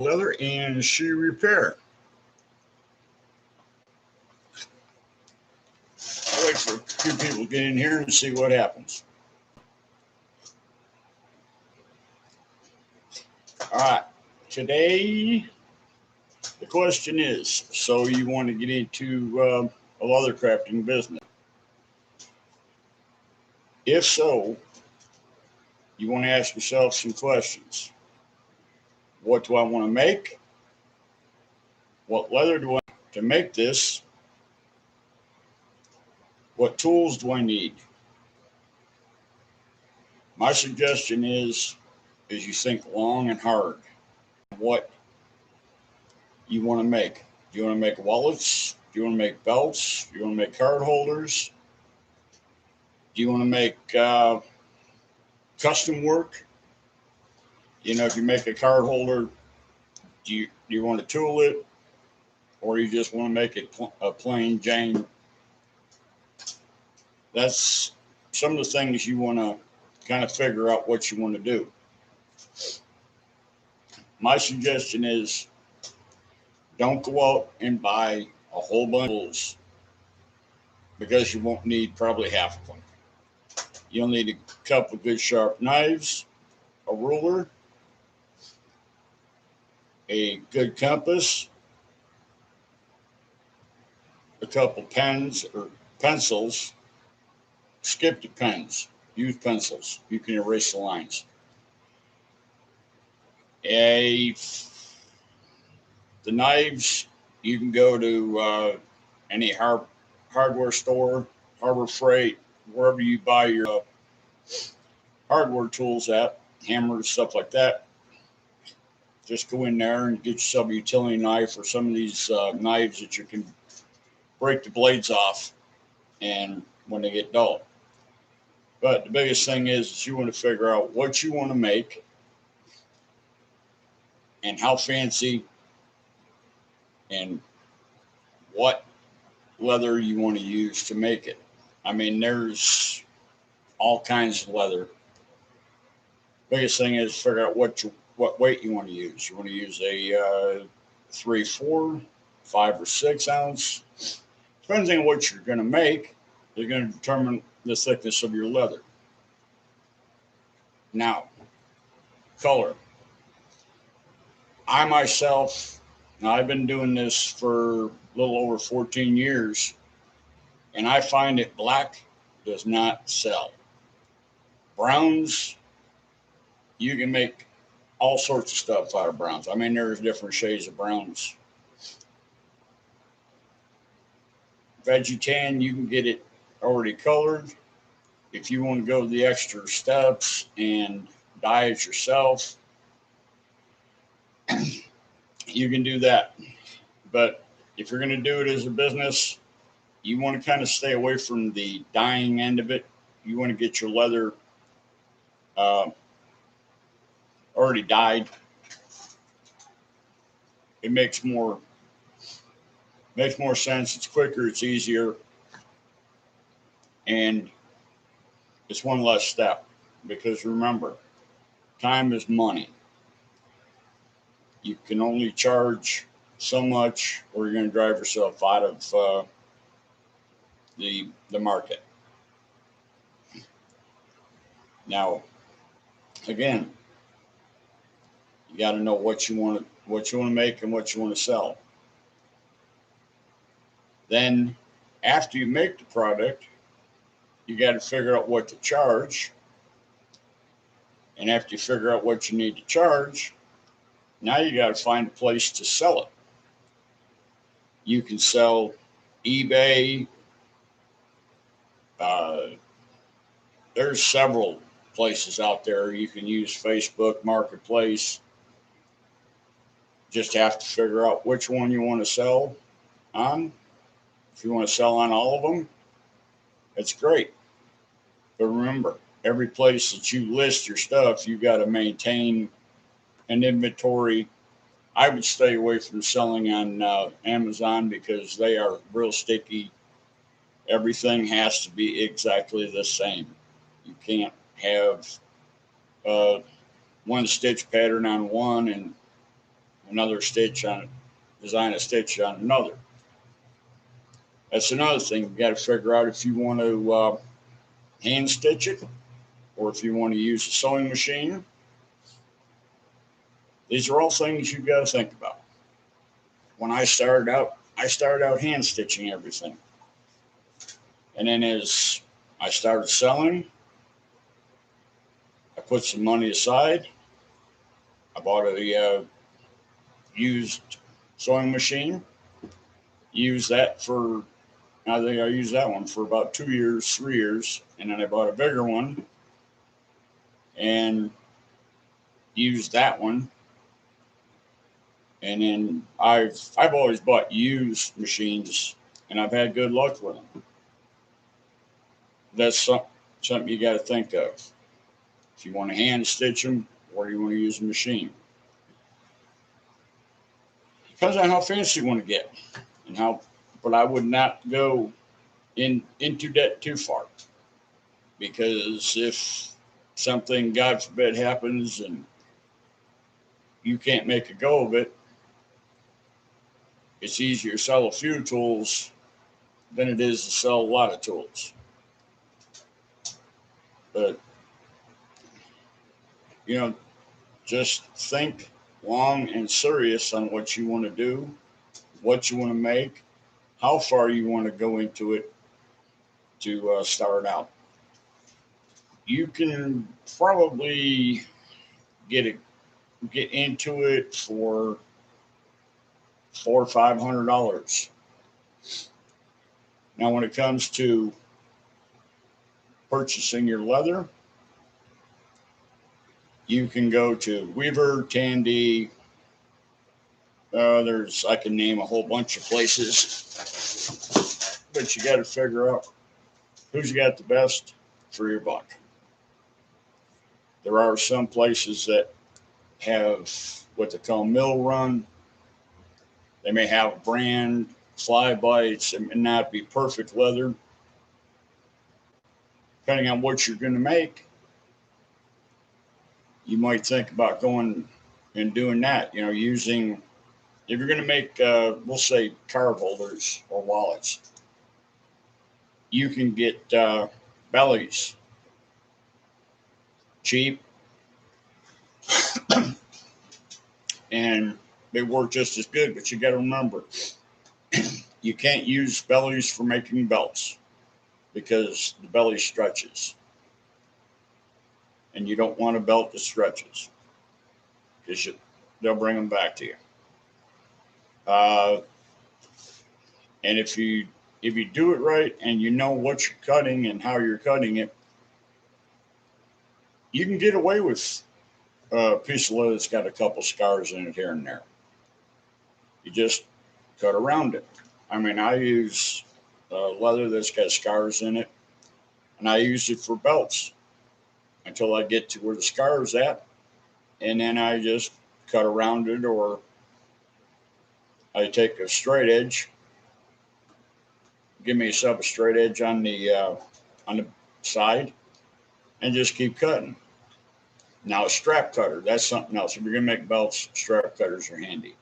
Leather and Shoe Repair. I'll wait for a few people to get in here and see what happens. All right, today the question is, so you want to get into a leather crafting business? If so, you want to ask yourself some questions. What do I want to make? What leather do I need to make this? What tools do I need? My suggestion is you think long and hard what you want to make. Do you want to make wallets? Do you want to make belts? Do you want to make card holders? Do you want to make custom work? You know, if you make a card holder, do you want to tool it, or you just want to make it a plain Jane? That's some of the things you want to kind of figure out what you want to do. My suggestion is don't go out and buy a whole bunch of tools because you won't need probably half of them. You'll need a couple of good sharp knives, a ruler, a good compass, a couple pens or pencils. Skip the pens. Use pencils. You can erase the lines. The knives, you can go to any hardware store, Harbor Freight, wherever you buy your hardware tools at, hammers, stuff like that. Just go in there and get yourself a utility knife or some of these knives that you can break the blades off and when they get dull. But the biggest thing is you want to figure out what you want to make and how fancy and what leather you want to use to make it. I mean, there's all kinds of leather. Biggest thing is figure out what weight you want to use. You want to use a 3, 4, 5, or 6 ounce. Depending on what you're going to make, is going to determine the thickness of your leather. Now, color. I myself, now I've been doing this for a little over 14 years, and I find that black does not sell. Browns, you can make all sorts of stuff out of browns. I mean, there's different shades of browns. Veggie tan, you can get it already colored. If you want to go the extra steps and dye it yourself, you can do that. But if you're going to do it as a business, you want to kind of stay away from the dyeing end of it. You want to get your leather already dyed. It makes more sense. It's quicker, it's easier, and it's one less step. Because remember, time is money. You can only charge so much, or you're going to drive yourself out of the market. Now, again, you got to know what you want to make and what you want to sell. Then, after you make the product, you got to figure out what to charge. And after you figure out what you need to charge, now you got to find a place to sell it. You can sell eBay. There's several places out there. You can use Facebook Marketplace. Just have to figure out which one you want to sell on. If you want to sell on all of them, it's great. But remember, every place that you list your stuff, you got to maintain an inventory. I would stay away from selling on Amazon because they are real sticky. Everything has to be exactly the same. You can't have one stitch pattern on one and another stitch on, design a stitch on another. That's another thing. You got to figure out if you want to hand stitch it or if you want to use a sewing machine. These are all things you've got to think about. When I started out hand stitching everything. And then as I started selling, I put some money aside. I bought a used sewing machine. Used that for, I think I used that one for about 2 years, 3 years. And then I bought a bigger one and used that one. And then I've always bought used machines, and I've had good luck with them. That's something you got to think of. If you want to hand stitch them, or you want to use a machine. Depends on how fancy you want to get, and how. But I would not go into debt too far, because if something, God forbid, happens and you can't make a go of it, it's easier to sell a few tools than it is to sell a lot of tools. But, just think long and serious on what you want to do, what you want to make, how far you want to go into it to start out. You can probably get into it for $400 or $500. Now, when it comes to purchasing your leather, you can go to Weaver, Tandy. I can name a whole bunch of places, but you got to figure out who's got the best for your buck. There are some places that have what they call mill run. They may have a brand, fly bites. It may not be perfect leather. Depending on what you're going to make, you might think about going and doing that. Using, if you're going to make, we'll say, card holders or wallets, you can get bellies cheap, and they work just as good. But you got to remember, you can't use bellies for making belts because the belly stretches, and you don't want a belt that stretches because they'll bring them back to you. And if you do it right and you know what you're cutting and how you're cutting it, you can get away with a piece of leather that's got a couple scars in it here and there. You just cut around it. I mean, I use leather that's got scars in it, and I use it for belts until I get to where the scar is at, and then I just cut around it, or I take a straight edge, give myself a straight edge on the side, and just keep cutting. Now, a strap cutter, that's something else. If you're going to make belts, strap cutters are handy.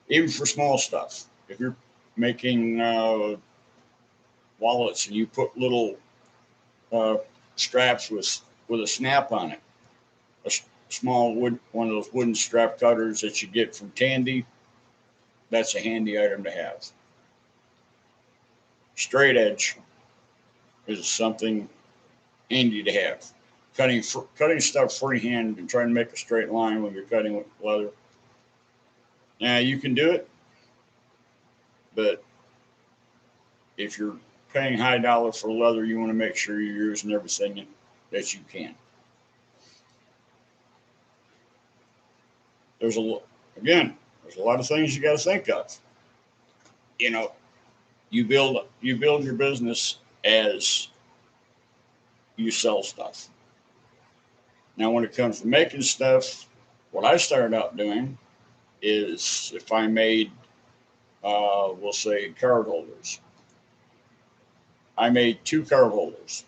Even for small stuff. If you're making wallets and you put little straps with a snap on it, a small one of those wooden strap cutters that you get from Tandy, that's a handy item to have. Straight edge is something handy to have. Cutting stuff freehand and trying to make a straight line when you're cutting with leather. Now, you can do it, but if you're paying high dollar for leather, you want to make sure you're using everything that you can. There's a lot of things you got to think of. You build your business as you sell stuff. Now, when it comes to making stuff, what I started out doing is if I made, we'll say, card holders. I made 2 card holders.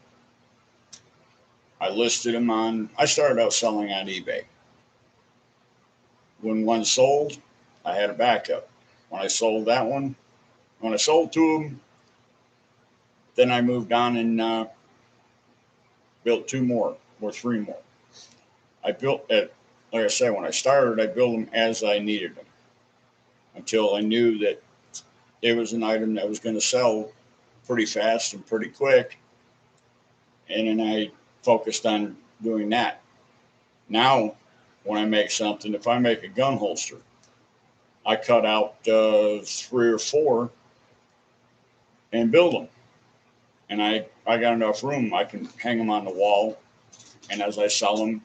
I listed them I started out selling on eBay. When one sold, I had a backup. When I sold that one, when I sold two of them, then I moved on and built two more or three more. I built it, like I said, when I started, I built them as I needed them until I knew that it was an item that was going to sell pretty fast and pretty quick. And then I focused on doing that. Now, when I make something, if I make a gun holster, I cut out three or four and build them. And I got enough room, I can hang them on the wall. And as I sell them,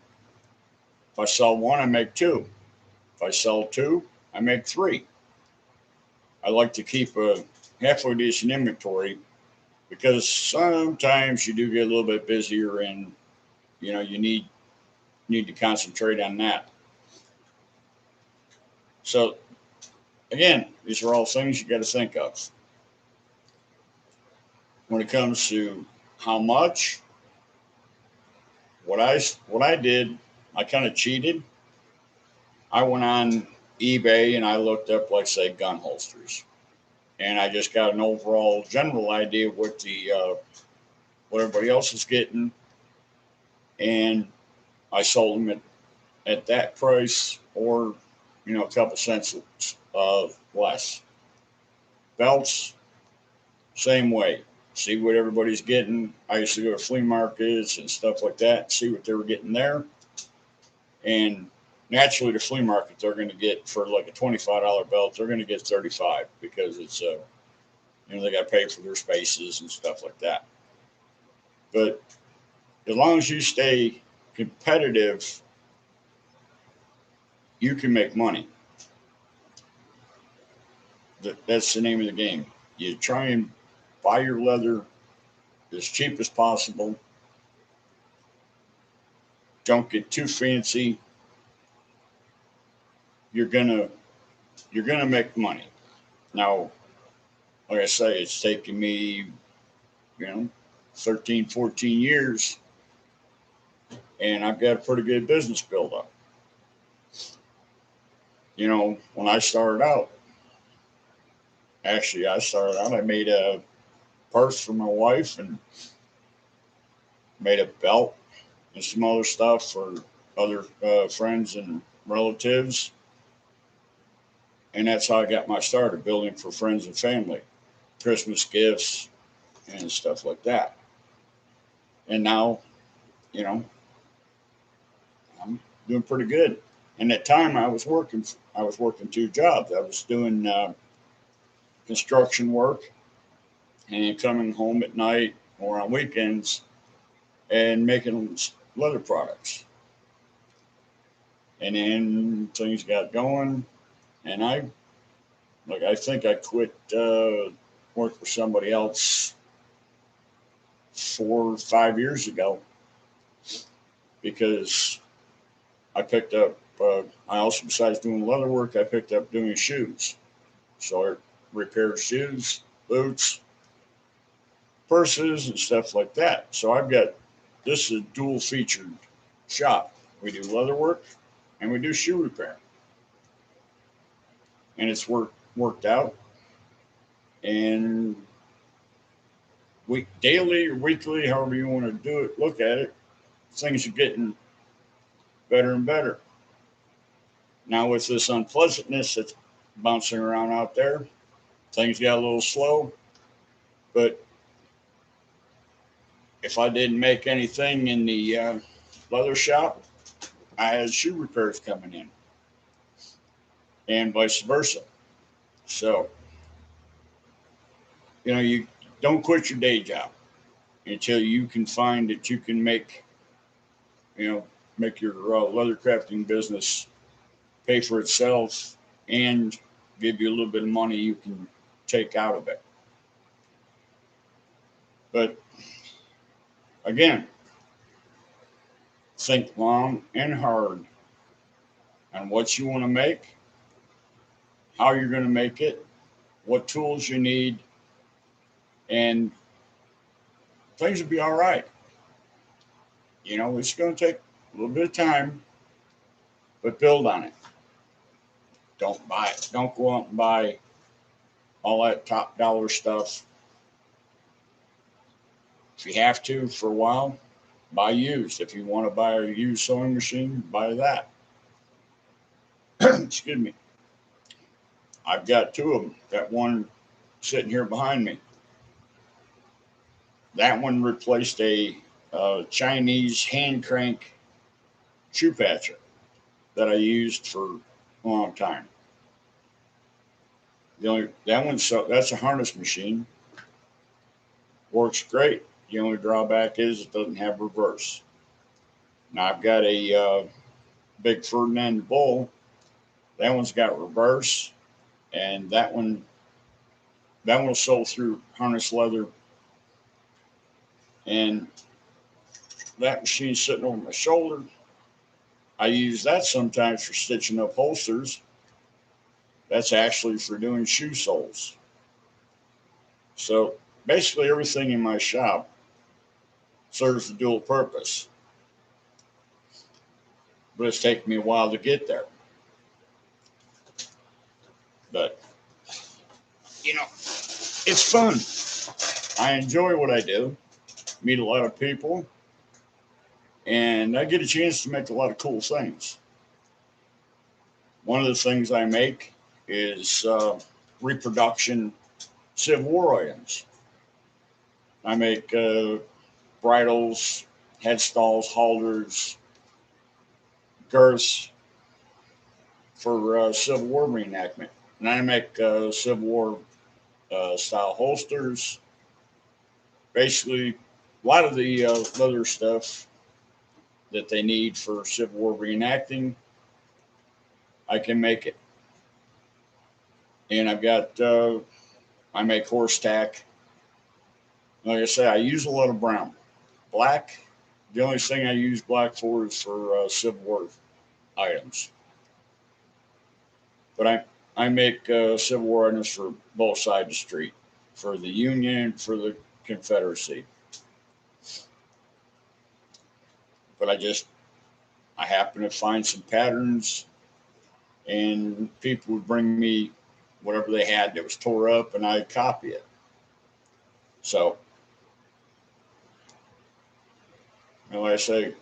if I sell one, I make two. If I sell two, I make three. I like to keep a halfway decent inventory because sometimes you do get a little bit busier and you need to concentrate on that. So again, these are all things you got to think of. When it comes to how much, what I did, I kind of cheated. I went on eBay and I looked up, like, say, gun holsters, and I just got an overall general idea of what what everybody else is getting, and I sold them at that price, or a couple cents less. Belts, same way. See what everybody's getting. I used to go to flea markets and stuff like that, see what they were getting there. And naturally, the flea market, they're going to get, for like a $25 belt, they're going to get 35 because it's they got to pay for their spaces and stuff like that. But as long as you stay competitive, you can make money. That's the name of the game. You try and buy your leather as cheap as possible. Don't get too fancy. You're gonna make money. Now, like I say, it's taken me, 13, 14 years, and I've got a pretty good business build up. When I started out, I made a purse for my wife and made a belt and some other stuff for other friends and relatives. And that's how I got my start, building for friends and family, Christmas gifts and stuff like that. And now, I'm doing pretty good. And at the time I was working two jobs. I was doing construction work and coming home at night or on weekends and making leather products. And then things got going, and I think I quit work for somebody else 4 or 5 years ago because I picked up. I also, besides doing leather work, I picked up doing shoes. So I repaired shoes, boots, purses, and stuff like that. So this is a dual featured shop. We do leather work and we do shoe repair. And it's worked out. And daily or weekly, however you want to do it, look at it, things are getting better and better. Now with this unpleasantness that's bouncing around out there, things got a little slow. But if I didn't make anything in the leather shop, I had shoe repairs coming in, and vice versa. So, you don't quit your day job until you can find that you can make your leather crafting business pay for itself and give you a little bit of money you can take out of it. But again, think long and hard on what you want to make, how you're going to make it, what tools you need, and things will be all right. It's going to take a little bit of time, but build on it. don't buy it. Don't go out and buy all that top dollar stuff. If you have to for a while, buy used. If you want to buy a used sewing machine, buy that. Excuse me. I've got two of them. Got one sitting here behind me. That one replaced a Chinese hand crank shoe patcher that I used for a long time. That's a harness machine. Works great. The only drawback is it doesn't have reverse. Now I've got a big Ferdinand bull. That one's got reverse, and that one will sew through harness leather. And that machine's sitting over my shoulder. I use that sometimes for stitching up holsters. That's actually for doing shoe soles. So basically everything in my shop serves a dual purpose. But it's taken me a while to get there. But, it's fun. I enjoy what I do. Meet a lot of people. And I get a chance to make a lot of cool things. One of the things I make is reproduction Civil War items. I make bridles, headstalls, halters, girths for Civil War reenactment. And I make Civil War style holsters. Basically, a lot of the leather stuff that they need for Civil War reenacting, I can make it. And I make horse tack. Like I say, I use a lot of brown. Black, the only thing I use black for is for Civil War items. But I make Civil War items for both sides of the street, for the Union, for the Confederacy. But I happen to find some patterns, and people would bring me whatever they had that was tore up, and I'd copy it. So, like I say,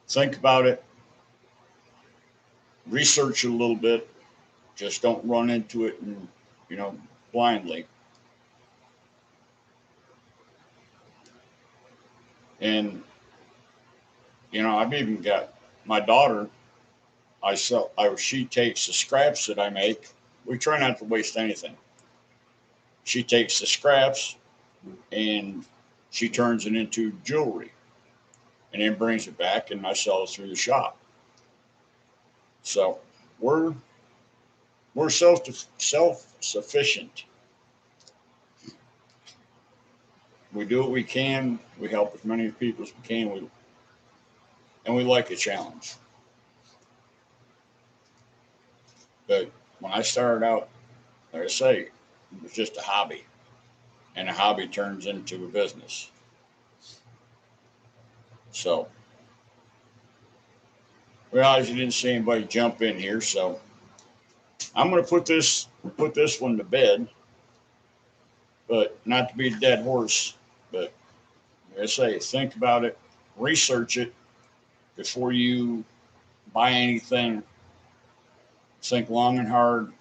think about it, research it a little bit, just don't run into it and, blindly. And, I've even got my daughter, she takes the scraps that I make. We try not to waste anything. She takes the scraps and she turns it into jewelry and then brings it back, and I sell it through the shop. So we're self-sufficient. We do what we can. We help as many people as we can. And we like a challenge. But when I started out, like I say, it was just a hobby. And a hobby turns into a business. So, realize you didn't see anybody jump in here, so I'm going to put this one to bed. But not to be a dead horse, but like I say, think about it, research it before you buy anything. Think long and hard,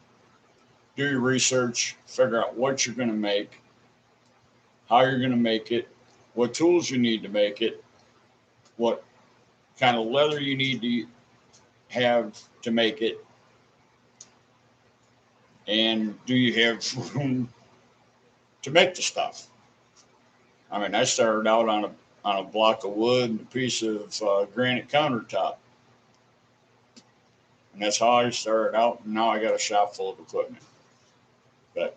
do your research, figure out what you're going to make, how you're going to make it, what tools you need to make it, what kind of leather you need to have to make it, and do you have room to make the stuff. I mean, I started out on a block of wood and a piece of granite countertop. And that's how I started out, and now I got a shop full of equipment. But,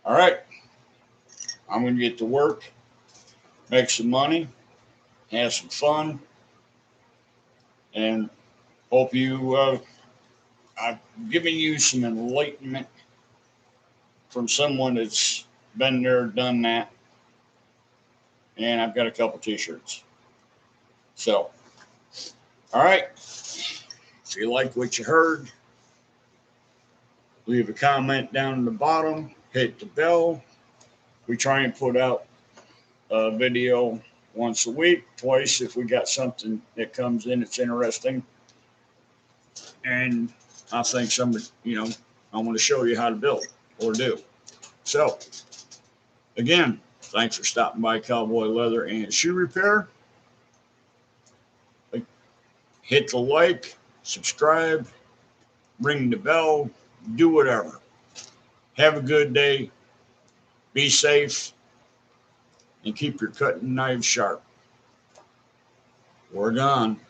all right, I'm going to get to work, make some money, have some fun, and hope I've given you some enlightenment from someone that's been there, done that. And I've got a couple t-shirts. So, all right. It's If you like what you heard, leave a comment down at the bottom, hit the bell. We try and put out a video once a week, twice if we got something that comes in that's interesting. And I think I want to show you how to build or do. So, again, thanks for stopping by Cowboy Leather and Shoe Repair. Hit the like, subscribe, ring the bell, do whatever. Have a good day. Be safe. And keep your cutting knives sharp. We're gone.